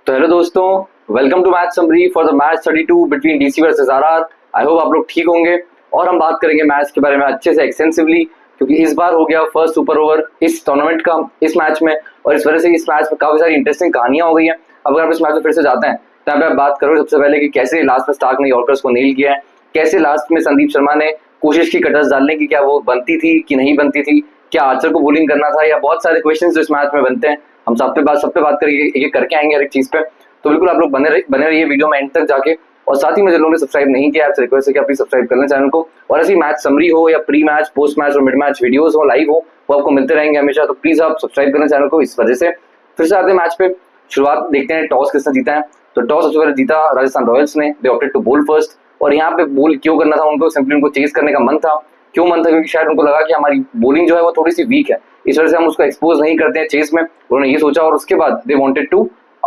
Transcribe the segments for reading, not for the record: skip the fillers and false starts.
तो हेलो दोस्तों, welcome to match summary for the match 32 between DC versus RR. I hope आप लोग ठीक होंगे और हम बात करेंगे मैच के बारे में अच्छे से एक्सटेंसिवली, क्योंकि इस बार हो गया फर्स्ट सुपर ओवर इस टूर्नामेंट का इस मैच में, और इस वजह से इस मैच में काफी सारी इंटरेस्टिंग कहानियां हो गई हैं। अब अगर आप इस मैच में फिर से जाते हैं तो यहाँ पे आप बात करोगे सबसे पहले कि कैसे लास्ट में स्टार्क ने यॉर्कर्स को नेल किया है, कैसे लास्ट में संदीप शर्मा ने कोशिश की कटर्स डालने की, क्या वो बनती थी कि नहीं बनती थी, क्या आर्चर को बोलिंग करना था, या बहुत सारे क्वेश्चन जो इस मैच में बनते हैं। हम सब पे बात करेंगे, एक एक करके आएंगे हर एक चीज पे। तो बिल्कुल आप लोग बने रहिए वीडियो में एंड तक जाके। और साथ ही में जिन लोगों ने सब्सक्राइब नहीं किया, आपसे रिक्वेस्ट है कि आप प्लीज सब्सक्राइब कर लें चैनल को। और ऐसी मैच समरी हो या प्री मैच, पोस्ट मैच और मिड मैच वीडियोस हो, लाइव हो, वो आपको मिलते रहेंगे हमेशा। तो प्लीज आप सब्सक्राइब कर लें चैनल को इस वजह से। फिर से आते हैं मैच पे, शुरुआत देखते हैं टॉस किसने जीता है। तो टॉस सबसे पहले जीता राजस्थान रॉयल्स ने। दे ऑप्टेड टू बोल फर्स्ट। और यहाँ पे बोल क्यों करना था उनको, सिंपली उनको चेस करने का मन था। क्यों मन था? क्योंकि शायद उनको लगा कि हमारी बॉलिंग जो है वो थोड़ी सी वीक है, इस वजह से हम उसको एक्सपोज नहीं करते हैं चेस में। उन्होंने ये सोचा और उसके बाद दे वांटेड टू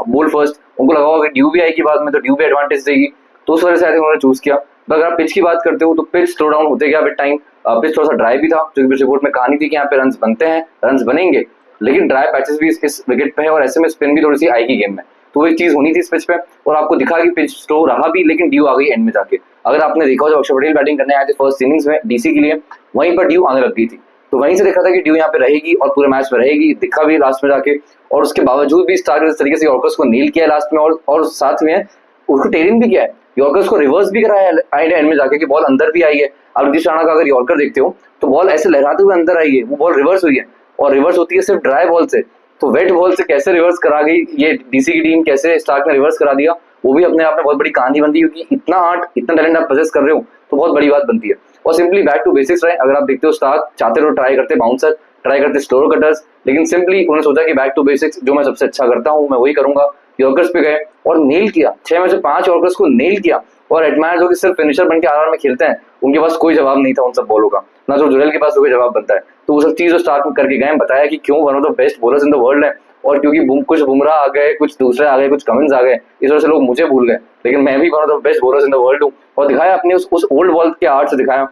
बोल फर्स्ट। उनको लगा होगा कि ड्यू भी आएगी बाद में, तो ड्यू भी एडवांटेज देगी, तो उस वजह से उन्होंने चूज किया। तो अगर आप पिच की बात करते हो तो पिच स्लो डाउन होते गया विद टाइम। पिच थोड़ा सा ड्राई भी था, जो कि पिच रिपोर्ट में कहानी थी कि यहाँ पे रन बनते हैं, रन बनेंगे, लेकिन ड्राई पैचेस भी इस विकेट पे है और ऐसे में स्पिन भी थोड़ी सी आएगी गेम में। तो वो एक चीज होनी थी इस पिच पे, और आपको दिखा कि पिच स्लो रहा भी, लेकिन ड्यू आ गई एंड में जाके। अगर आपने देखा हो जब अक्षर पटेल बैटिंग करने आए थे फर्स्ट इनिंग्स में डीसी के लिए, वहीं पर ड्यू आने लग गई थी। तो वहीं से देखा था कि ड्यू यहाँ पे रहेगी और पूरे मैच में रहेगी, दिखा भी लास्ट में जाके। और उसके बावजूद भी स्टार इस तरीके से यॉर्कर्स को नील किया लास्ट में, और साथ में उसको टेरिंग भी किया है, यॉर्कर्स को रिवर्स भी कराया है एंड में जाके कि बॉल अंदर भी आई है। अब ऋतिक राणा का अगर यॉर्कर देखते हो तो बॉल ऐसे लहराते हुए अंदर आई है, वो बॉल रिवर्स हुई है, और रिवर्स होती है सिर्फ ड्राई बॉल से। तो वेट बॉल से कैसे रिवर्स करा गई ये डीसी की टीम, कैसे स्टार्क ने रिवर्स करा दिया, वो भी अपने आप में बहुत बड़ी कहानी बनती है। क्योंकि इतना आर्ट, इतना टैलेंट आप पोजेस कर रहे हो तो बहुत बड़ी बात बनती है। और सिंपली बैक टू बेसिक्स रहे। अगर आप देखते हो स्टार्क चाहते रहो ट्राई करते बाउंसर, ट्राई करते स्लोअर कटर्स, लेकिन सिंपली उन्होंने सोचा कि बैक टू बेसिक्स, जो मैं सबसे अच्छा करता हूँ मैं वही करूंगा। यॉर्कर्स पे गए और नेल किया, 6 में से 5 यॉर्कर्स को नेल किया। और एडमायर जो कि सिर्फ फिनिशर बन के आरआर में खेलते हैं, उनके पास कोई जवाब नहीं था उन सब बॉलों का, ना जो जुरेल के पास कोई जवाब बनता है। तो वो सब चीज जो स्टार्ट करके गए, बताया कि क्यों one of the best bowlers in the world है। और क्योंकि कुछ बुमराह आ गए, कुछ दूसरे आ गए, कुछ कमिंस आ गए, इस वजह से लोग मुझे भूल गए, लेकिन मैं भी one of the best bowlers in the world हूँ। और दिखाया अपने उस ओल्ड बॉल के आर्ट से दिखाया।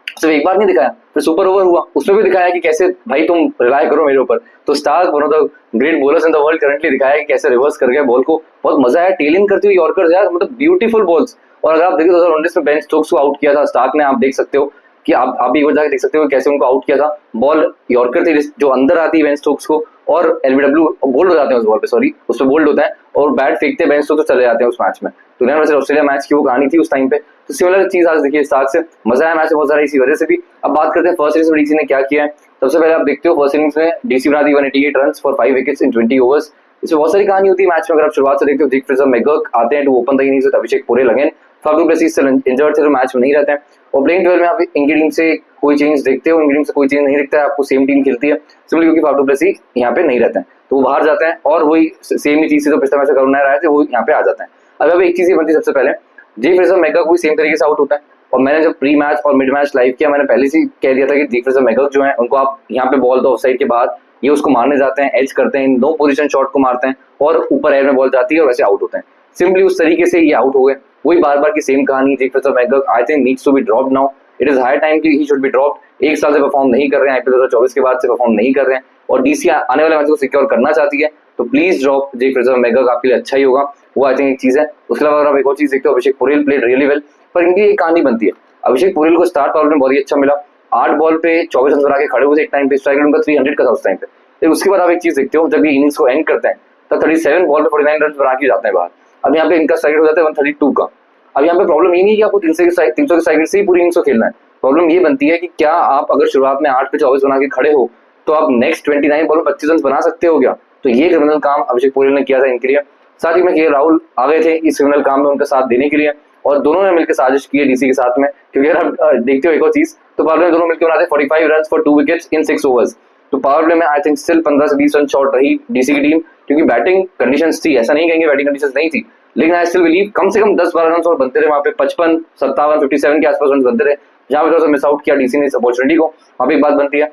सिर्फ एक बार नहीं दिखाया, फिर सुपर ओवर हुआ उसमें भी दिखाया कि कैसे भाई तुम रिलाय करो मेरे ऊपर। तो Starc one of the great bowlers in the world currently दिखाया कि कैसे रिवर्स कर गया बॉल को। बहुत मजा आया टेलिंग करते हुए यॉर्कर्स यार, मतलब ब्यूटीफुल बॉल्स। और अगर आप देखिए 2019 में बेन स्टोक्स को आउट किया था स्टार्क ने, आप देख सकते हो कि आप भी एक बार जाकर देख सकते हो कैसे उनको आउट किया था। बॉल यॉर्कर थी जो अंदर आती है बेन स्टोक्स को, और एलबीडब्ल्यू बोल्ड हो जाते हैं उस बॉल पे, सॉरी उस पर बोल्ड होता है, और बैट फेंकते बेन स्टोक्स तो चले जाते हैं उस मैच में। तो वर्सेस ऑस्ट्रेलिया मैच की वो कहानी थी उस टाइम पे। तो सिमिलर चीज आज देखिए स्टार्क से, मजा आया मैच में बहुत सारा इसी वजह से भी। अब बात करते हैं फर्स्ट इनिंग्स में डीसी ने क्या किया है। सबसे पहले आप देखते हो फर्स्ट इनिंग्स में डीसी बना दी 188 run for 5 wickets in 20 overs. इसमें बहुत सारी कहानी होती है मैच में। अगर आप शुरुआत से देखते हो, दिक फ्रेजर मैकगर्क आते हैं to open the innings with Abhishek पुरी लगेन। फाफ डू प्लेसिस इंजर्ड थे तो मैच में नहीं रहते हैं। और प्लेइंग 12 में आप इनकी टीम से कोई चेंज देखते हो, इनकी टीम से कोई चेंज नहीं दिखता है आपको, सेम टीम खेलती है सिंपली क्योंकि फाफ डू प्लेसिस यहाँ पे नहीं रहते हैं, तो वो बाहर जाते हैं। और वही सेम ही चीज से तो पिछले मैच में करुण नायर आए थे, वो यहाँ पे आ जाते हैं। अब एक चीज ही बनती है, सबसे पहले डी फ्रेजर मैकगर्क भी सेम तरीके से आउट होता है। और मैंने जब प्री मैच और मिड मैच लाइव किया, मैंने पहले से कह दिया था कि डी फ्रेजर मैकगर्क जो है उनको आप यहाँ पे बॉल दो ऑफसाइड के बाद, ये उसको मारने जाते हैं, एज करते हैं, नो पोजीशन शॉट को मारते हैं और ऊपर एयर में बॉल जाती है और वैसे आउट होते हैं। सिंपली उस तरीके से ये आउट हो गए। वही बार बार की सेम कहानी। D Fraser McGurk I think needs to be dropped now. It is high time कि ही शुड बी ड्रॉप्ड। एक साल से परफॉर्म नहीं कर रहे हैं, आईपीएल 2024 के बाद से परफॉर्म नहीं कर रहे हैं, और डीसी आने वाले मैच को सिक्योर करना चाहती है। तो please drop D Fraser McGurk, आपके लिए अच्छा ही होगा। वो आई थिंक एक चीज है। उसके अलावा अगर आप एक और चीज देखते हो, अभिषेक पुरी प्लेड रियली वेल, पर इनकी एक कहानी बनती है। अभिषेक पुरी को स्टार्ट पावर में बहुत ही अच्छा मिला, 8 बॉल पे 24 रन बना के खड़े हुए थे एक टाइम पे, स्ट्राइक रेट उनका 300 का था उस टाइम पे। फिर उसके बाद आप एक चीज देखते हो, जब ये इनिंग्स को एंड करते हैं तब 37 बॉल पे 49 रन बना के जाते हैं बाहर। अब यहाँ पे इनका स्ट्राइक रेट हो जाता है 132 का। अब यहाँ पे प्रॉब्लम ये नहीं कि आपको 300 के स्ट्राइक रेट से ही पूरी इनिंग्स को खेलना है। प्रॉब्लम ये बनती है कि क्या आप अगर शुरुआत में 8 पे 24 बना के खड़े हो तो आप नेक्स्ट 29 बॉल में 25 रन बना सकते हो क्या? तो ये क्रिमिनल काम अभिषेक पुरी ने किया था इनके लिए। साथ ही में के राहुल आ गए थे इस क्रिमिनल काम में उनका साथ देने के लिए, और दोनों ने मिलकर साजिश की है डीसी के साथ में। क्योंकि अगर आप देखते हो एक और चीज, तो पावर प्ले में दोनों मिलकर बनाते 45 run for 2 wickets in 6 overs. तो पावर प्ले में आई थिंक स्टिल 15 से 20 रन शॉर्ट रही डीसी की टीम, क्योंकि बैटिंग कंडीशंस थी, ऐसा नहीं कहेंगे बैटिंग कंडीशंस नहीं थी, लेकिन आई स्टिल बिलीव कम से कम 10-12 रन और बनते रहे वहाँ पे। 55, 57, 57 के आसपास रन बनते रहे। जहाँ पे थोड़ा सा मिस आउट किया डीसी ने इस अपॉर्चुनिटी को, वहाँ पे एक बात बनती है।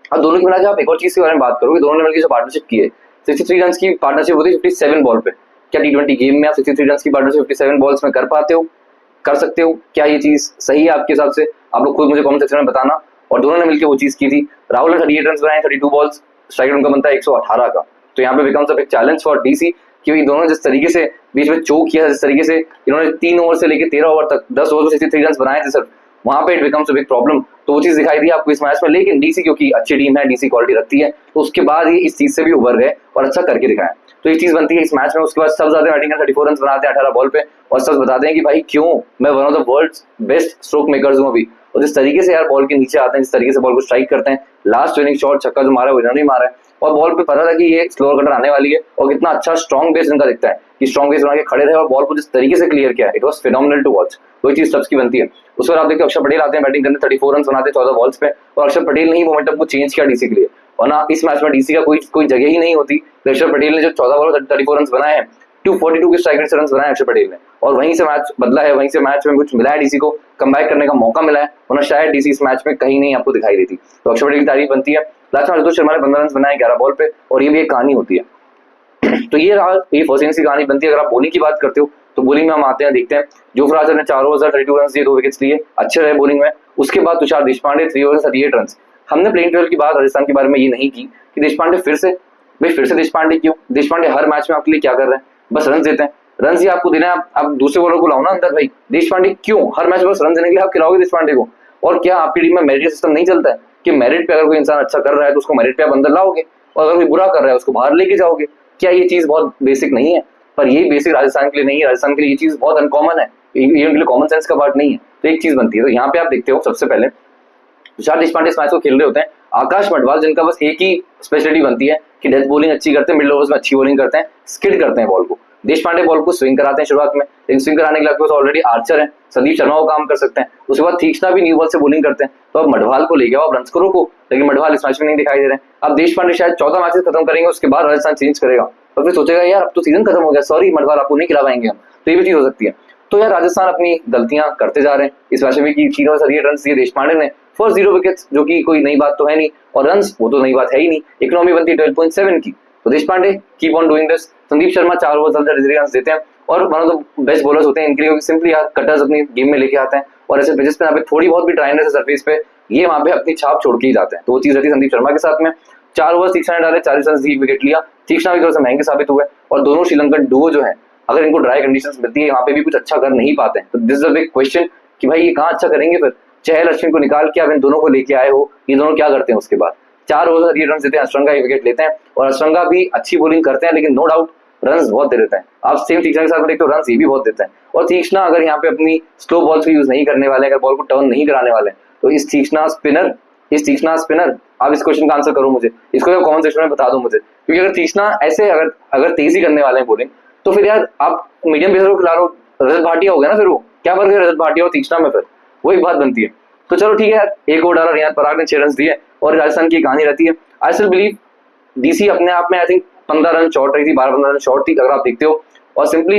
अब दोनों की मिला के आप एक और चीज के बारे में बात करोगे, दोनों ने मिलकर जो पार्टनरशिप की है, 63 रन की पार्टनरशिप होती है 57 बॉल पे। क्या टी20 गेम में आप 63 रन की पार्टनरशिप 57 बॉल्स में कर पाते हो, कर सकते हो? क्या ये चीज सही है आपके हिसाब से? आप लोग खुद मुझे कमेंट सेक्शन में बताना। और दोनों ने मिलकर वो चीज की थी। राहुल ने 38 रन बनाए, 32 बॉल्स, स्ट्राइक रेट उनका बनता है 118 का। तो यहाँ पे becomes a big challenge for DC कि इन दोनों जिस तरीके से बीच में चोक किया, जिस तरीके से इन्होंने 3 ओवर से लेकर 13 ओवर तक 10 ओवर में 63 रन बनाए थे सर, वहां पे it becomes a big problem. तो वो चीज दिखाई दी आपको इस मैच में। लेकिन डीसी क्योंकि अच्छी टीम है, डीसी क्वालिटी रखती है, तो उसके बाद ये इस चीज से भी उभर गए और अच्छा करके दिखाया। तो ये चीज बनती है इस मैच में। उसके बाद सब ज्यादा बैटिंग 34 रन बनाते हैं 18 बॉल पे, और सब बताते हैं कि भाई क्यों मैं one of the world's best stroke makers हूं अभी। और जिस तरीके से यार बॉल के नीचे आते हैं, जिस तरीके से बॉल को स्ट्राइक करते हैं, लास्ट विनिंग शॉट छक्का जो मारा है वो इन्होंने मारा है, और बॉल पे पता था कि ये स्लोअर कटर आने वाली है, और कितना अच्छा स्ट्रॉन्ग बेस इनका दिखता है कि स्ट्रॉन्ग बेस बना के खड़े रहे और बॉल को जिस तरीके से क्लियर किया, it was phenomenal to watch. वही चीज सबकी बनती है। उसके बाद आप देखिए अक्षर पटेल आते हैं बैटिंग करने, 34 रन बनाते हैं 14 बॉल्स पे, और अक्षर पटेल ने ही मोमेंटम को चेंज किया डीसी के लिए। और ना इस मैच में डीसी का कोई जगह ही नहीं होती। अक्षर पटेल ने जो 14 बॉल 34 रन बनाए हैं, 242 के स्ट्राइक रेट से रन बनाए अक्षर पटेल ने, और वहीं से मैच बदला है, वहीं से मैच में कुछ मिला है डीसी को, कमबैक करने का मौका मिला है, वरना शायद डीसी इस मैच में कहीं नहीं आपको दिखाई देती। तो अक्षर पटेल की तारीफ बनती है। लास्ट में आशुतोष शर्मा ने 15 रन बनाए 11 बॉल पे, और ये भी एक कहानी होती है। तो ये फर्स्ट इनिंग्स की कहानी बनती है। अगर आप बॉलिंग की बात करते हो तो बॉलिंग में हम आते हैं, देखते हैं जोफ्रा आर्चर ने 4 ओवर 32 रन दिए, 2 विकेट्स लिए, अच्छे रहे बॉलिंग में। उसके बाद तुषार देशपांडे 3 ओवर 38 रन। हमने प्लेइंग 12 की बात राजस्थान के बारे में ये नहीं की कि देशपांडे फिर से देशपांडे क्यों? देशपांडे हर मैच में आपके लिए क्या कर रहे हैं? बस रन देते हैं। रन ही आपको देना है, आप दूसरे बॉलर को लाओ ना अंदर। भाई देशपांडे क्यों हर मैच में बस रन देने के लिए आप खिलाओगे देशपांडे को? और क्या आपकी टीम में मेरिट सिस्टम नहीं चलता है कि मेरिट पे अगर कोई इंसान अच्छा कर रहा है तो उसको मेरिट पे आप अंदर लाओगे, और अगर कोई बुरा कर रहा है उसको बाहर लेके जाओगे? क्या ये चीज बहुत बेसिक नहीं है? पर ये बेसिक राजस्थान के लिए नहीं है। राजस्थान के लिए ये चीज बहुत अनकॉमन है, ये उनके लिए कॉमन सेंस का पार्ट नहीं है। तो एक चीज बनती है। तो यहाँ पे आप देखते हो सबसे पहले तुषार देशपांडे इस मैच को खेल रहे होते हैं, आकाश मडवाल जिनका बस एक ही स्पेशलिटी बनती है कि डेथ बॉलिंग अच्छी करते हैं, मिडिल ओवर्स में अच्छी बॉलिंग करते हैं, स्किड करते हैं बॉल को। देशपांडे बॉल को स्विंग कराते हैं शुरुआत में, लेकिन स्विंग कराने के लिए ऑलरेडी आर्चर है, संदीप शर्मा वो काम कर सकते हैं। उसके बाद तीक्ष्णा भी न्यू बॉल से बॉलिंग करते हैं, तो अब मडवाल को ले गया, आप रन को रोको, लेकिन मडवाल इस मैच में नहीं दिखाई दे रहे हैं। अब देशपांडे शायद 14 मैचेस खत्म करेंगे, उसके बाद राजस्थान चेंज करेगा, और फिर सोचेगा यार अब तो सीजन खत्म हो गया, सॉरी मडवाल आपको नहीं खिला पाएंगे हम। तो ये भी चीज हो सकती है। तो यार राजस्थान अपनी गलतियां करते जा रहे हैं। इस मैच में 3 ओवर 38 रन दिए देशपांडे ने, फर्स्ट 0 विकेट्स, जो कि कोई नई बात तो है नहीं, और रन्स वो तो नई बात है ही नहीं। इकोनॉमी बनती है 12.7 की। तो Deshpande keep on doing this. Sandeep Sharma 4 over 33 run देते हैं, और one of the best bowlers होते हैं इनके लिए, सिंपली यार कटर्स अपनी गेम में लेके आते हैं, और ऐसे पिचेस पे यहाँ पे थोड़ी बहुत भी ड्राइनेस है सरफेस पे, ये वहां पे अपनी छाप छोड़ के ही जाते हैं। तो वो चीज रहती है संदीप शर्मा के साथ में। 4 ओवर 6 रन डाले, 40 रन दी, विकेट लिया। तीक्ष्णा भी थोड़ा सा महंगे साबित हुए, और दोनों श्रीलंकन डुओ जो है, अगर इनको ड्राई कंडीशंस मिलती है वहां पे भी कुछ अच्छा कर नहीं पाते हैं। तो this is a big question कि भाई ये कहाँ अच्छा करेंगे फिर? चहल अश्विन को निकाल के आप इन दोनों को लेके आए हो, ये दोनों क्या करते हैं उसके बाद? 4 ओवर 38 रन देते हैं, अश्रंगा 1 विकेट लेते हैं, और अश्रंगा भी अच्छी बॉलिंग करते हैं, लेकिन नो डाउट रन बहुत दे देते हैं। आप सेम तीक्ष्णा के साथ देखते हो, रन ये भी बहुत देते हैं। और तीक्ष्णा अगर यहाँ पे अपनी स्लो बॉल्स को यूज नहीं करने वाले, अगर बॉल को टर्न नहीं कराने वाले, तो इस तीक्ष्णा स्पिनर आप इस क्वेश्चन का आंसर करो मुझे, इसको कमेंट सेक्शन में बता दो मुझे। क्योंकि अगर तीक्ष्णा ऐसे अगर तेजी करने वाले हैं बॉलिंग, तो फिर यार आप मीडियम पेसर को खिला लो, रजत भाटिया हो गया ना, फिर वो क्या फर्क है रजत भाटिया और तीक्ष्णा में? फिर वो एक बात बनती है। तो चलो ठीक है यार, एक ओवर डाला, रियान पराग ने 6 रन दिए, और राजस्थान की कहानी रहती है। आई स्टिल बिलीव डीसी अपने आप में आई थिंक 15 रन शॉर्ट रही थी, 12-15 रन शॉर्ट थी, अगर आप देखते हो। और सिंपली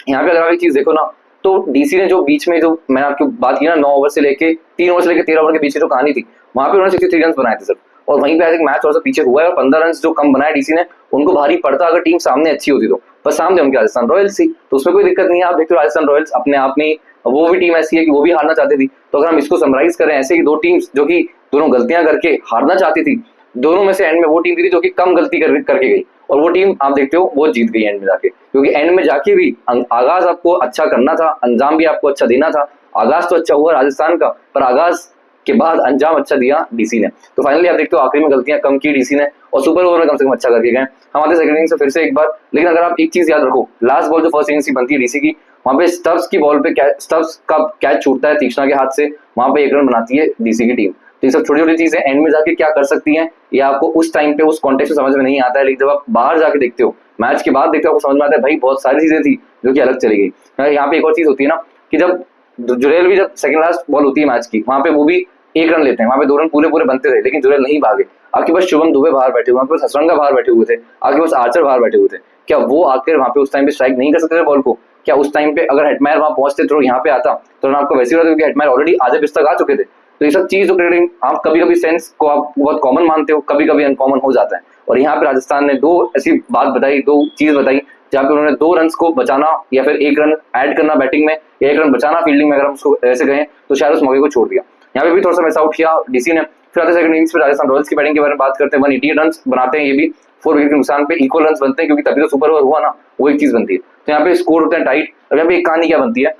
यहाँ पे अगर आप एक चीज देखो ना, तो डीसी ने जो बीच में, जो मैंने आपकी बात की ना, 9 ओवर से लेके 3 ओवर से लेके 13 ओवर के बीच की जो कहानी थी, वहां पे उन्होंने 63 रन बनाए थे सर, और वहीं पे आई थिंक मैच थोड़ा सा पीछे हुआ है, और 15 रन जो कम बनाए डीसी ने, उनको भारी पड़ता अगर टीम सामने अच्छी होती तो। पर सामने उनकी राजस्थान रॉयल्स थी, तो उसमें कोई दिक्कत नहीं है। आप देखते हो राजस्थान रॉयल्स अपने आप में वो भी टीम ऐसी है कि वो भी हारना चाहती थी। तो अगर हम इसको समराइज करें ऐसे कि 2 टीम्स जो कि दोनों गलतियां करके हारना चाहती थी, दोनों में से एंड में वो टीम थी जो कि कम गलती करके गई, और वो टीम आप देखते हो वो जीत गई एंड में जाके। क्योंकि एंड में जाके भी आगाज आपको अच्छा करना था, अंजाम भी आपको अच्छा देना था। आगाज तो अच्छा हुआ राजस्थान का, पर आगाज के बाद अंजाम अच्छा दिया डीसी ने। तो फाइनली आप देखते हो आखिरी में गलतियां कम की डीसी ने, और सुपर ओवर में कम से कम अच्छा करके गए। हम आते सेकंड इनिंग्स से फिर से एक बार, लेकिन अगर आप एक चीज याद रखो, लास्ट बॉल जो फर्स्ट इनिंग्स की बनती है डीसी की, वहां पे स्टब्स की बॉल पे स्टब्स का कैच छूटता है तीक्ष्णा के हाथ से, वहां पे 1 रन बनाती है डीसी की टीम। तो ये सब छोटी छोटी चीजें एंड में जाके क्या कर सकती हैं, ये आपको उस टाइम पे उस कॉन्टेक्स्ट में समझ में नहीं आता है, लेकिन जब आप बाहर जाके देखते हो, मैच के बाद देखते हो, आपको समझ में आता है भाई बहुत सारी चीजें थी जो कि अलग चली गई। यहाँ पे एक और चीज होती है ना कि जब जुरेल भी, जब सेकंड लास्ट बॉल होती है मैच की, वहां पे वो भी 1 रन लेते हैं, वहां पे 2 रन पूरे बनते थे, लेकिन जुरेल नहीं भागे। आपके पास शुभम दुबे बाहर बैठे हुए, आपके पास हसरंगा बाहर बैठे हुए थे, आपके पास आर्चर बाहर बैठे हुए थे, क्या वो आकर वहां पे उस टाइम पे स्ट्राइक नहीं कर सकते थे बॉल को? क्या उस टाइम पे अगर हेटमायर वहां पहुंचते तो यहाँ पे आता तो आपको वैसे ही रहता, हेटमायर ऑलरेडी आधे पिच तक आ चुके थे। तो ये सब चीज जो क्रिकेटिंग आप कभी कभी सेंस को आप बहुत कॉमन मानते हो, कभी कभी अनकॉमन हो जाता है। और यहाँ पे राजस्थान ने 2 ऐसी बात बताई, 2 चीज बताई, जहाँ पे उन्होंने 2 रन को बचाना या फिर 1 रन ऐड करना बैटिंग में, या 1 रन बचाना फील्डिंग में, अगर हम उसको ऐसे कहें, तो शायद उस मौके को छोड़ दिया। यहाँ पे भी थोड़ा सा मिस आउट किया डीसी ने। फिर आते सेकंड इनिंग्स में राजस्थान रॉयल्स की बैटिंग के बारे में बात करते हैं, 188 रन बनाते हैं ये भी, 4 विकेट के नुकसान पे इक्वल रन बनते हैं, क्योंकि तभी तो सुपर ओवर हुआ ना, वो एक चीज बनती है। तो यहाँ पे स्कोर होते हैं टाइट। और यहाँ पे एक कहानी क्या बनती है,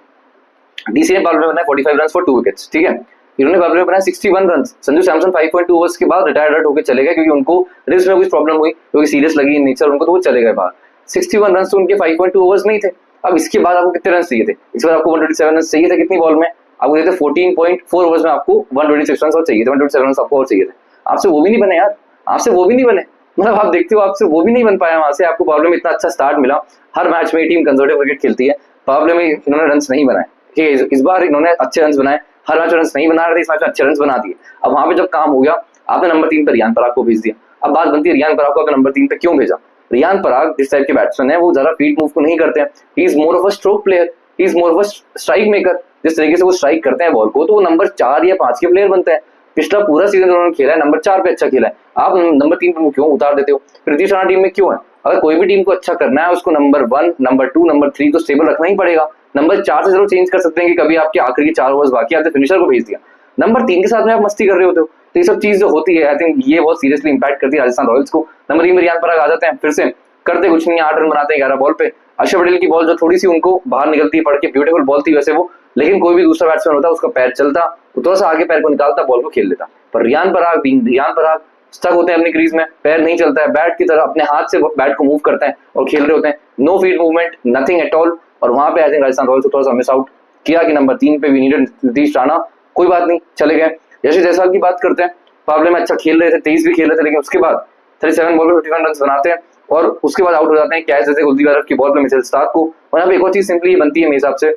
डीसी ने पावर प्ले बनाया 45 रन फॉर 2 विकेट्स, ठीक है। इन्होंने पावर प्ले बनाया 61 रन। संजू सैमसन 5.2 ओवर्स के बाद रिटायर्ड होकर चले गए, क्योंकि उनको रिस्ट में कुछ प्रॉब्लम हुई, क्योंकि सीरियस लगी इन नेचर उनको, तो वो चले गए बाहर। 61 रन तो उनके 5.2 ओवर्स में ही थे। अब इसके बाद आपको कितने रन चाहिए थे, इसके बाद आपको 127 रन चाहिए थे, कितनी बॉल में आपको देते 14.4 ओवर्स में आपको 126 रन और चाहिए थे, 127 रन आपको और चाहिए थे। आपसे वो भी नहीं बने यार, आपसे वो भी नहीं बने, मतलब आप देखते हो आपसे वो भी नहीं बन पाया वहां से। आपको पावर में इतना अच्छा स्टार्ट मिला, हर मैच में ये टीम कंजर्वेटिव क्रिकेट खेलती है, पावर प्ले में इन्होंने रन नहीं बनाए, ठीक है। इस बार इन्होंने अच्छे रन बनाए, हर मैच रन नहीं बना रहे थे, इस मैच में अच्छे रन बना दिए। अब वहां पे जब काम हो गया, आपने नंबर 3 पर रियान पराग को भेज दिया। अब बात बनती है रियान पराग को आपने नंबर 3 पे क्यों भेजा। रियान पराग जिस टाइप के बैट्समैन है, वो ज्यादा फील्ड मूव को नहीं करते हैं, he is more of a stroke player, he is more of a strike maker. जिस तरीके से वो स्ट्राइक करते हैं बॉल को, तो वो नंबर 4 या 5 के प्लेयर बनते हैं। पिछला पूरा सीजन उन्होंने खेला है, नंबर 4 पे अच्छा खेला है, आप नंबर 3 पे क्यों उतार देते हो। नीतीश राणा टीम में क्यों है, अगर कोई भी टीम को अच्छा करना है, उसको नंबर 1, नंबर 2, नंबर 3 तो स्टेबल रखना ही पड़ेगा। नंबर 4 से जरूर चेंज कर सकते हैं कि कभी आपके आखिरी के 4 ओवर्स बाकी, आपने फिनिशर को भेज दिया, नंबर 3 के साथ में आप मस्ती कर रहे होते हो। तो ये सब चीज जो होती है, आई थिंक ये बहुत सीरियसली इंपैक्ट करती है राजस्थान रॉयल्स को। नंबर 3 में रियान पराग आ जाते हैं, फिर से करते कुछ नहीं, 8 रन बनाते हैं 11 बॉल पे। अक्षर पटेल की बॉल जो थोड़ी सी उनको बाहर निकलती है, पड़ के ब्यूटीफुल बॉल थी वैसे वो, लेकिन कोई भी दूसरा बैट्समैन होता उसका पैर चलता, वो थोड़ा सा आगे पैर को निकालता, बॉल को खेल लेता। पर रियान पराग स्टक होते हैं अपनी क्रीज में, पैर नहीं चलता है, बैट की तरह अपने हाथ से बैट को मूव करते हैं और खेल रहे होते हैं, know field movement, nothing at all. और वहां पे आई थिंक राजस्थान रॉयल्स को थोड़ा सा मिस आउट किया कि नंबर 3 पे वी नीडेड नीतीश राणा। कोई बात नहीं, चले गए। यशस्वी जायसवाल की बात करते हैं, पावले में अच्छा खेल रहे थे, 23 भी खेल रहे थे, लेकिन उसके बाद 37 बॉल में 51 रन बनाते हैं और उसके बाद आउट हो जाते हैं कैच देते कुलदीप यादव की बॉल पे मिचेल स्टार्क को। और यहाँ पे एक और चीज सिंपली बनती है मेरे हिसाब से,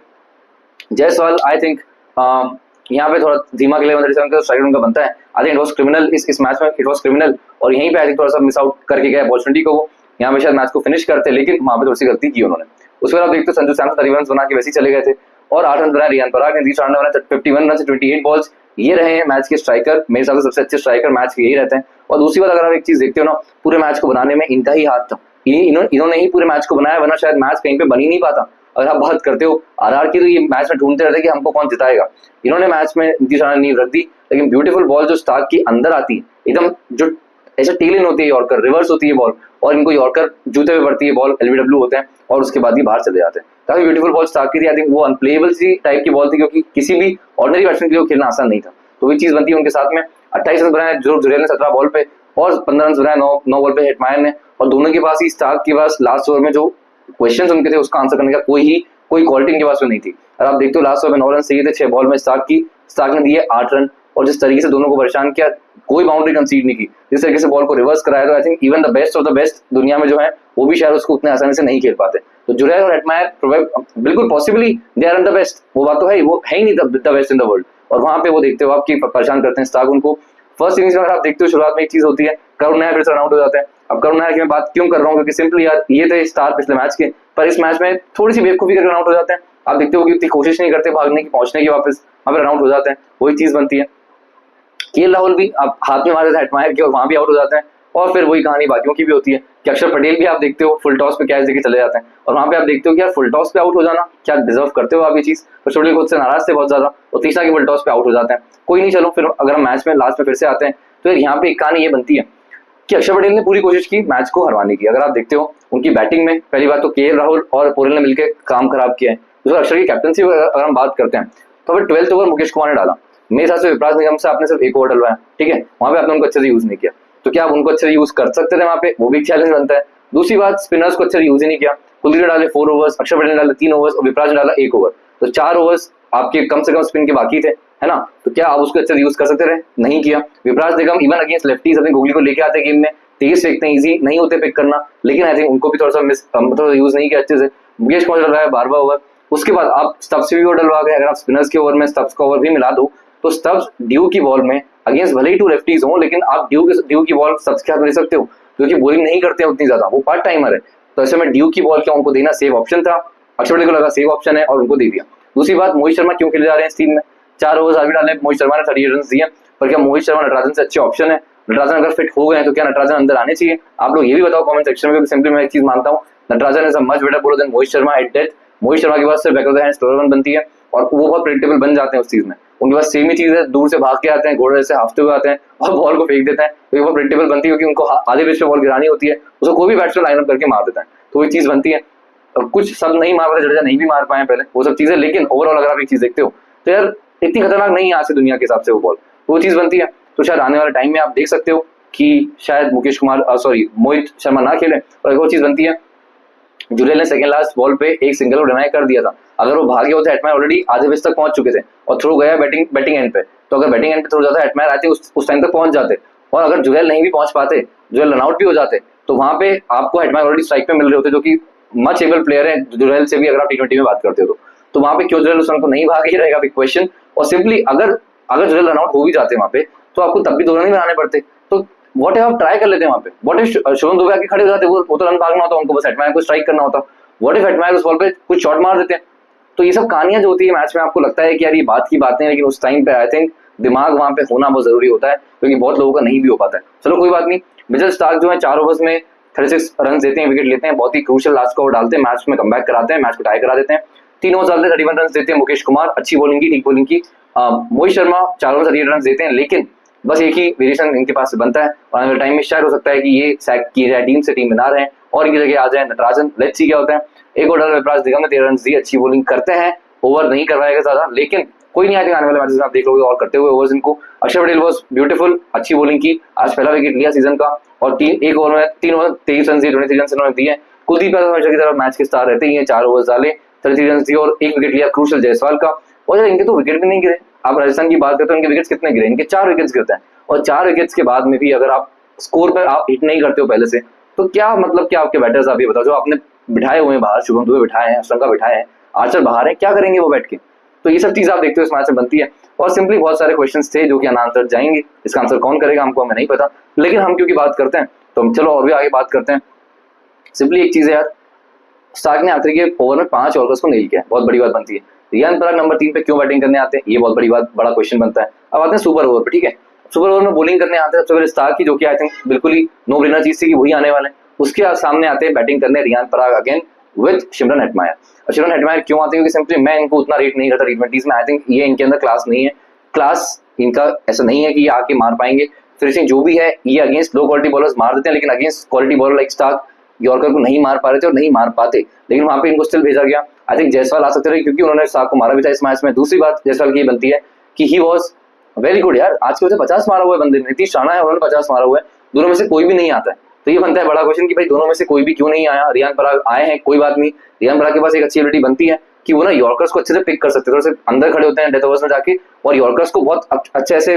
जायसवाल आई थिंक यहाँ पे थोड़ा धीमा खेले, 37 का स्ट्राइक उनका बनता है। I think it was criminal, इस मैच में इट वाज क्रिमिनल, और यहीं पे आई थिंक थोड़ा सा मिस आउट करके गए अपॉर्चुनिटी को। वो यहाँ पे शायद मैच को फिनिश करते, लेकिन वहां पे थोड़ी सी गलती की उन्होंने। उसके बाद आप देखते हो संजू सैमसन 30 रन बना के वैसे ही चले गए थे, और 8 रन बनाए रियान पराग ने, नीतीश राणा ने बनाए 51 रन से 28 बॉल्स। ये रहे हैं मैच के स्ट्राइकर, मेरे हिसाब से सबसे अच्छे स्ट्राइकर मैच के यही रहते हैं। और दूसरी बात, अगर आप एक चीज देखते हो ना, पूरे मैच को बनाने में इनका ही हाथ था, इन्होंने ही पूरे मैच को बनाया, वरना शायद मैच कहीं पे बन ही नहीं पाता। अगर आप बात करते हो आरआर की, तो ये मैच में ढूंढते रहते कि हमको कौन जिताएगा, इन्होंने मैच में नीतीश राणा ने नींव रख दी। लेकिन ब्यूटीफुल बॉल जो स्टार्क की अंदर आती है, एकदम जो ऐसे टेल इन होती है, यॉर्कर रिवर्स होती है बॉल, और इनको यॉर्कर जूते पे पड़ती है बॉल, एलबीडब्ल्यू होते हैं, और उसके बाद ही बाहर चले जाते हैं। काफी ब्यूटीफुल बॉल स्टार्क की थी, आई थिंक वो अनप्लेएबल सी टाइप की बॉल थी, क्योंकि किसी भी ऑर्डिनरी बैट्समैन के लिए खेलना आसान नहीं था। तो ये चीज बनती है उनके साथ में। 28 रन बनाए जुरेल ने 17 बॉल पे, और 15 रन बनाए 9 बॉल पे हेटमायर ने। और दोनों के पास ही, स्टार्क के पास लास्ट ओवर में जो क्वेश्चन उनके थे उसका आंसर करने का कोई क्वालिटी इनके पास में नहीं थी। और आप देखते हो लास्ट ओवर में 9 रन चाहिए थे 6 बॉल में स्टार्क ने दिए 8 रन, और जिस तरीके से दोनों को परेशान किया, कोई बाउंड्री कंसीड नहीं की, जिस तरीके से बॉल को रिवर्स कराया, तो I think even the best of the best दुनिया में जो है, वो भी शायद उसको उतने आसानी से नहीं खेल पाते। तो जुरेल और हेटमायर बिल्कुल possibly they are the best, वो बात तो है, वो है ही नहीं the best in the world. और वहां पे वो देखते हो आपकी परेशान करते हैं स्टार्क उनको। फर्स्ट इनिंग्स में अगर आप देखते हो, शुरुआत में एक चीज होती है, करुण नायर फिर से रन आउट हो जाते हैं। अब करुण नायर की मैं बात क्यों कर रहा हूँ, क्योंकि सिंपली यार ये थे स्टार पिछले मैच के, पर इस मैच में थोड़ी सी बेवकूफी करके रन आउट हो जाते हैं। आप देखते हो कि उतनी कोशिश नहीं करते भागने की, पहुंचने की, वापस वहां पर रन आउट हो जाते हैं, वही चीज बनती है। केएल राहुल भी आप हाथ में मारे थे हेटमायर के, और वहां भी आउट हो जाते हैं। और फिर वही कहानी बाकियों की भी होती है कि अक्षर पटेल भी आप देखते हो फुल टॉस पे कैच देके चले जाते हैं, और वहां पे आप देखते हो कि यार फुल टॉस पे आउट हो जाना क्या डिजर्व करते हो आप ये चीज। पर छोटे खुद से नाराज थे बहुत ज्यादा, और तीसरा के फुल टॉस पे आउट हो जाते हैं। कोई नहीं, चलो फिर अगर हम मैच में लास्ट में फिर से आते हैं, तो यहाँ पे एक कहानी ये बनती है कि अक्षर पटेल ने पूरी कोशिश की मैच को हरवाने की। अगर आप देखते हो उनकी बैटिंग में, पहली बात तो केएल राहुल और पोरेल ने मिलकर काम खराब किया है। दूसरा अक्षर की कैप्टनसी अगर हम बात करते हैं, तो फिर 12th ओवर मुकेश कुमार ने डाला, मेरे हिसाब से विपराज निगम से आपने सिर्फ 1 ओवर डलवाया, ठीक है, वहां पे आपने उनको अच्छे से यूज नहीं किया। तो क्या आप उनको अच्छे से यूज कर सकते थे वहां पे, वो भी चैलेंज बनता है। दूसरी बात, स्पिनर्स को अच्छे से यूज ही नहीं किया, कुलदीप ने डाले 4 ओवर्स, अक्षर पटेल ने डाले 3 ओवर्स, और विपराज ने डाला 1 ओवर, तो 4 ओवर्स आपके कम से कम स्पिन के बाकी थे, है ना। तो क्या आप उसको अच्छे से यूज कर सकते थे, नहीं किया। विपराज निगम इवन अगेंस्ट लेफ्टीज अपने गुगली को लेके आते गेम में, तेज फेंकते हैं, इजी नहीं होते पिक करना, लेकिन आई थिंक उनको भी थोड़ा सा यूज नहीं किया अच्छे से। मुकेश कुमार डल रहा है 12वां ओवर, उसके बाद आप स्टब्स से भी ओवर डलवा गए। अगर आप स्पिनर्स के ओवर में स्टब्स का ओवर भी मिला दो, तो स्टब्स ड्यू की बॉल में अगेंस्ट भले ही 2 लेफ्टीज हो, लेकिन आप ड्यू की बॉल स्टब्स के हाथ में ले सकते हो, क्योंकि बॉलिंग नहीं करते हैं उतनी ज्यादा, वो पार्ट टाइमर है। तो ऐसे में ड्यू की बॉल क्या उनको देना सेफ ऑप्शन था, अक्षर पटेल को लगा सेफ ऑप्शन है और उनको दे दिया। दूसरी बात, मोहित शर्मा क्यों खेले जा रहे हैं इस टीम में, 4 ओवर्स आगे डाले, मोहित शर्मा ने 38 रन दिए, पर क्या मोहित शर्मा नटराजन से अच्छे ऑप्शन है। नटराजन अगर फिट हो गए तो क्या नटराजन अंदर आने चाहिए, आप लोग ये भी बताओ कमेंट सेक्शन में। सिंपली मैं एक चीज मानता हूँ, Natarajan is a much better bowler than Mohit Sharma at death. Mohit Sharma के पास सिर्फ back of the hand slower run बनती है, और वो बहुत प्रेडिक्टेबल बन जाते हैं उस चीज में। उनके पास सेम ही चीज है, दूर से भाग के आते हैं, घोड़े जैसे हाफते हुए आते हैं और बॉल को फेंक देते हैं। तो ये बहुत प्रेडिक्टेबल बनती है, क्योंकि उनको आधे पिच पे बॉल गिरानी होती है, उसको कोई भी बैट्समैन लाइनअप करके मार देता है। तो ये चीज बनती है। और कुछ सब नहीं मार पाते, जडेजा नहीं भी मार पाए पहले, वो सब चीजें। लेकिन ओवरऑल अगर आप एक चीज देखते हो तो यार इतनी खतरनाक नहीं है आज से दुनिया के हिसाब से वो बॉल, वो चीज बनती है। तो शायद आने वाले टाइम में आप देख सकते हो कि शायद मुकेश कुमार मोहित शर्मा ना खेले। और एक और चीज बनती है, जुरेल ने सेकंड लास्ट बॉल पे एक सिंगल को डिनाई कर दिया था। अगर वो भागे होते हेटमायर ऑलरेडी आधे पिच तक पहुंच चुके थे और थ्रो गया बैटिंग एंड पे, तो अगर बैटिंग एंड पे थ्रो जाता हेटमायर आते उस टाइम तक पहुंच जाते। और अगर जुरेल नहीं भी पहुंच पाते, जुरेल रनआउट भी हो जाते, तो वहां पे आपको हेटमायर ऑलरेडी स्ट्राइक पे मिल रहे होते, जो कि मच एबल प्लेयर है जुरेल से भी, अगर आप टी20 में बात करते हो तो वहां पे क्यों जुरेल उस रन को नहीं भागे, ही रहेगा बिग क्वेश्चन। और सिंपली अगर अगर जुरेल रनआउट हो भी जाते वहां पे, तो आपको तब भी 2 रन ही बनाने पड़ते। तो व्हाट इफ आप ट्राई कर लेते वहां पे, व्हाट इफ शुभम दुबे आके खड़े हो जाते, वो तो रन भागना होता, उनको बस हेटमायर को स्ट्राइक करना होता। व्हाट इफ हेटमायर उस बॉल पे कुछ शॉट मार देते हैं। तो ये सब कहानियां जो होती है मैच में, आपको लगता है कि यार ये बात की बात नहीं, लेकिन उस टाइम पे आई थिंक दिमाग वहां पे होना बहुत जरूरी होता है, क्योंकि बहुत लोगों का नहीं भी हो पाता है। चलो कोई बात नहीं। मिचेल स्टार्क जो है 4 ओवर्स में 36 रन देते हैं, विकेट लेते हैं, बहुत ही क्रूशियल लास्ट को डालते हैं, मैच में कमबैक कराते हैं, मैच को टाई करा देते हैं। 3 ओवर डालते 31 रन देते हैं मुकेश कुमार, अच्छी बॉलिंग की, ठीक बॉलिंग की। मोहित शर्मा 4 ओवर 38 रन देते हैं, लेकिन बस एक ही वेरिएशन इनके पास से बनता है। और आने वाले टाइम में शायद हो सकता है कि ये सैक किए जाए, टीम से टीम में ना रहे और इनकी जगह आ जाए नटराजन। लेट्स सी क्या होता है। एक ओवर विपराज निगम ने 13 रन दिए, अच्छी बॉलिंग करते हैं, ओवर नहीं करवाएगा ज्यादा, लेकिन कोई नहीं आएगा आने वाले मैचेस में आप देख लोगे और करते हुए ओवर्स इनको। अक्षर पटेल वॉज ब्यूटीफुल, अच्छी बॉलिंग की, आज पहला विकेट लिया सीजन का, और एक ओवर में 3 ओवर 23 रन दिए, 23 रन इन्होंने दिए। कुलदीप यादव हमेशा की तरह मैच के स्टार रहते हैं, 4 ओवर डाले, 33 रन दिए और एक विकेट लिया क्रूशियल जायसवाल का। और यार इनके तो विकेट भी नहीं गिरे। आप राजस्थान की बात करते हो, इनके विकेट्स कितने गिरे, इनके 4 विकेट्स गिरते हैं। और 4 विकेट्स के बाद में भी अगर आप स्कोर पर आप हिट नहीं करते हो पहले से, तो क्या मतलब क्या आपके बैटर्स, आप ये बताओ, जो आपने बिठाए हुए हैं बाहर, शुभम दुबे बिठाए हैं, श्रीलंका बिठाए हैं, आर्चर बाहर है, क्या करेंगे वो बैठ के। तो ये सब चीज आप देखते हो इस मैच में बनती है। और सिंपली बहुत सारे क्वेश्चंस थे जो कि अनआंसर्ड जाएंगे, इसका आंसर कौन करेगा हमको हमें नहीं पता, लेकिन हम क्योंकि बात करते हैं तो हम चलो और भी आगे बात करते हैं। सिंपली एक चीज है यार, स्टार्क ने आखिरी के ओवर में 5 यॉर्कर्स को नील किया, बहुत बड़ी बात बनती है। रियान पराग नंबर 3 पे क्यों बैटिंग करने आते हैं, ये बहुत बड़ा क्वेश्चन बनता है। अब आते हैं सुपर ओवर पे, ठीक है। सुपर ओवर में बॉलिंग करने आते हैं सबसे पहले स्टार्क की, जो कि आई थिंक बिल्कुल ही नो ब्रेनर चीज थी कि वही आने वाले हैं। उसके सामने आते हैं बैटिंग करने Riyan Parag again with Shimron Hetmyer. और शिमरन हेटमायर क्यों आते हैं, क्योंकि सिंपली मैं इनको उतना रेट नहीं करता टी20 में। आई थिंक ये इनके अंदर क्लास नहीं है, क्लास इनका ऐसा नहीं है कि ये आके मार पाएंगे। फिनिशिंग जो भी है, ये अगेंस्ट लो क्वालिटी बॉलर्स मार देते हैं, लेकिन against quality bowler like Starc yorker को नहीं मार पा रहे थे और नहीं मार पाते, लेकिन वहां पे इनको स्टिल भेजा गया। आई थिंक जायसवाल आ सकते थे, क्योंकि उन्होंने स्टार्क को मारा भी था इस मैच में। दूसरी बात जायसवाल की बनती है कि ही वॉज वेरी गुड यार, आज के वजह 50 मारा हुआ है बंदे ने, नीतीश राणा है, उन्होंने 50 मारा हुआ है, दोनों में से कोई भी नहीं आता है। तो ये बनता है बड़ा क्वेश्चन कि भाई दोनों में से कोई भी क्यों नहीं आया। रियान पराग आए हैं, कोई बात नहीं, रियान पराग के पास एक अच्छी एबिलिटी बनती है कि वो ना यॉर्कर्स को अच्छे से पिक कर सकते हैं, थोड़े से अंदर खड़े होते हैं डेथ ओवर्स में जाके, और यॉर्कर्स को बहुत अच्छे से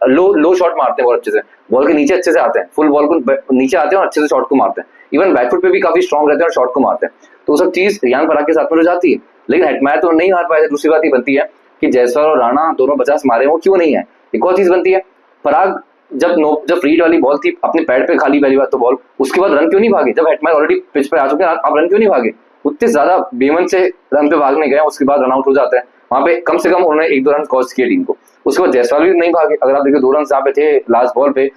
लो शॉट मारते हैं, बहुत अच्छे से बॉल के नीचे अच्छे से आते हैं, फुल बॉल को नीचे आते हैं और अच्छे से शॉट को मारते हैं। इवन बैकफुट पे भी काफी स्ट्रॉन्ग रहते हैं और शॉट को मारते हैं। तो सब चीज रियान पराग के साथ में हो जाती है, लेकिन हेटमायर तो नहीं मार पाए थे। दूसरी बात ये बनती है कि जायसवाल और राणा दोनों 50 मारे, वो क्यों नहीं है। एक और चीज बनती है, पराग जब फ्रीड वाली बॉल थी अपने पैड पे खाली, पहली बात तो बॉल, उसके बाद रन क्यों नहीं भागे, जब हेटमायर ऑलरेडी पिच पे आ चुके हैं, आप रन क्यों नहीं भागे। उतने ज्यादा बेमन से रन पे भागने गए, उसके बाद रन आउट हो जाता है। वहां पे कम से कम उन्होंने 1-2 रन कॉस्ट किए टीम को। उसके बाद जायसवाल भी नहीं भागे, अगर आप देखिए 2 रन जहाँ पे थे लास्ट बॉल पे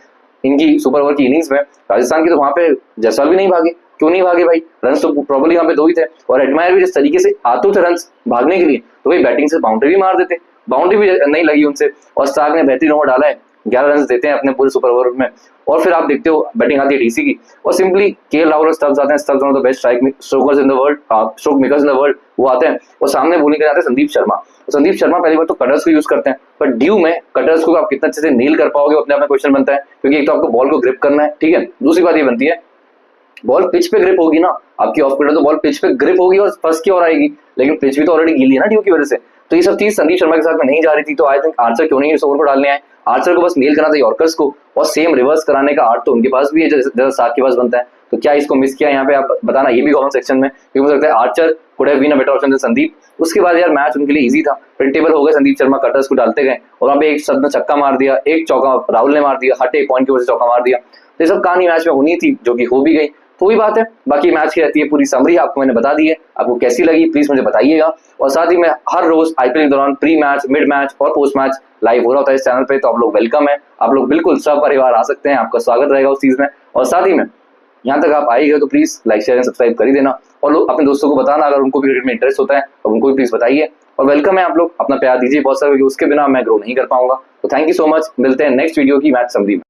इनकी सुपर ओवर की इनिंग्स में राजस्थान की, तो वहां पे जायसवाल भी नहीं भागे। क्यों नहीं भागे भाई, रन तो प्रॉब्लली वहां पे 2 ही थे। और हेटमायर भी जिस तरीके से आते थे रन भागने के लिए, तो भाई बैटिंग से बाउंड्री भी मार देते, बाउंड्री भी नहीं लगी उनसे। और स्टार्क ने बेहतरीन ओवर डाला है, 11 रन देते हैं अपने पूरे सुपर ओवर में। और फिर आप देखते हो बैटिंग आती है डीसी की, और सिंपली केएल राहुल और स्टब्स आते हैं। Stubbs one of the best strokers in the world, stroke makers in the world, वो आते हैं। और सामने बॉलिंग करते हैं संदीप शर्मा। संदीप शर्मा पहली बार तो कटर्स को यूज करते हैं, पर ड्यू में कटर्स को आप कितना अच्छे से नील कर पाओगे, अपने आप में क्वेश्चन बनता है, क्योंकि एक तो आपको बॉल को ग्रिप करना है, ठीक है। दूसरी बात ये बनती है, बॉल पिच पे ग्रिप होगी ना आपकी, ऑफ स्पिनर तो बॉल पिच पे ग्रिप होगी और फर्स्ट की ओर आएगी, लेकिन पिच भी तो ऑलरेडी गीली है ना ड्यू की वजह से। तो ये सब चीज संदीप शर्मा के साथ में नहीं जा रही थी। तो आई थिंक आर्चर क्यों नहीं इस ओवर को डालने आए, आर्चर को बस नील करना था यॉर्कर्स को, और सेम रिवर्स कराने का आर्ट तो उनके पास भी है जैसा साथ के पास बनता है। तो क्या इसको मिस किया यहाँ पे, आप बताना ये भी कमेंट सेक्शन में, क्योंकि मुझे लगता है Archer could have been a better option than Sandeep. उसके बाद यार मैच उनके लिए इजी था, प्रिडिक्टेबल हो गए, संदीप शर्मा कटर्स को डालते गए और वहाँ पे एक शब्द छक्का मार दिया, एक चौका राहुल ने मार दिया, हटे पॉइंट की वजह से चौका मार दिया। तो ये सब कहानी मैच में होनी थी, जो कि हो भी गई, तो वही बात है। बाकी मैच की रहती है पूरी समरी, आपको मैंने बता दी है, आपको कैसी लगी प्लीज मुझे बताइएगा। और साथ ही मैं हर रोज आईपीएल के दौरान प्री मैच, मिड मैच और पोस्ट मैच लाइव हो रहा होता है इस चैनल पे, तो आप लोग वेलकम है, आप लोग बिल्कुल सब परिवार आ सकते हैं, आपका स्वागत रहेगा उस चीज में। और साथ ही में यहाँ तक आप आई गए तो please like share and subscribe कर ही देना, और लोग अपने दोस्तों को बताना अगर उनको भी क्रिकेट में इंटरेस्ट होता है, तो उनको भी प्लीज बताइए। और वेलकम है, आप लोग अपना प्यार दीजिए बहुत सारा, क्योंकि उसके बिना मैं ग्रो नहीं कर पाऊंगा। तो थैंक यू सो मच, मिलते हैं नेक्स्ट वीडियो की मैच समरी में।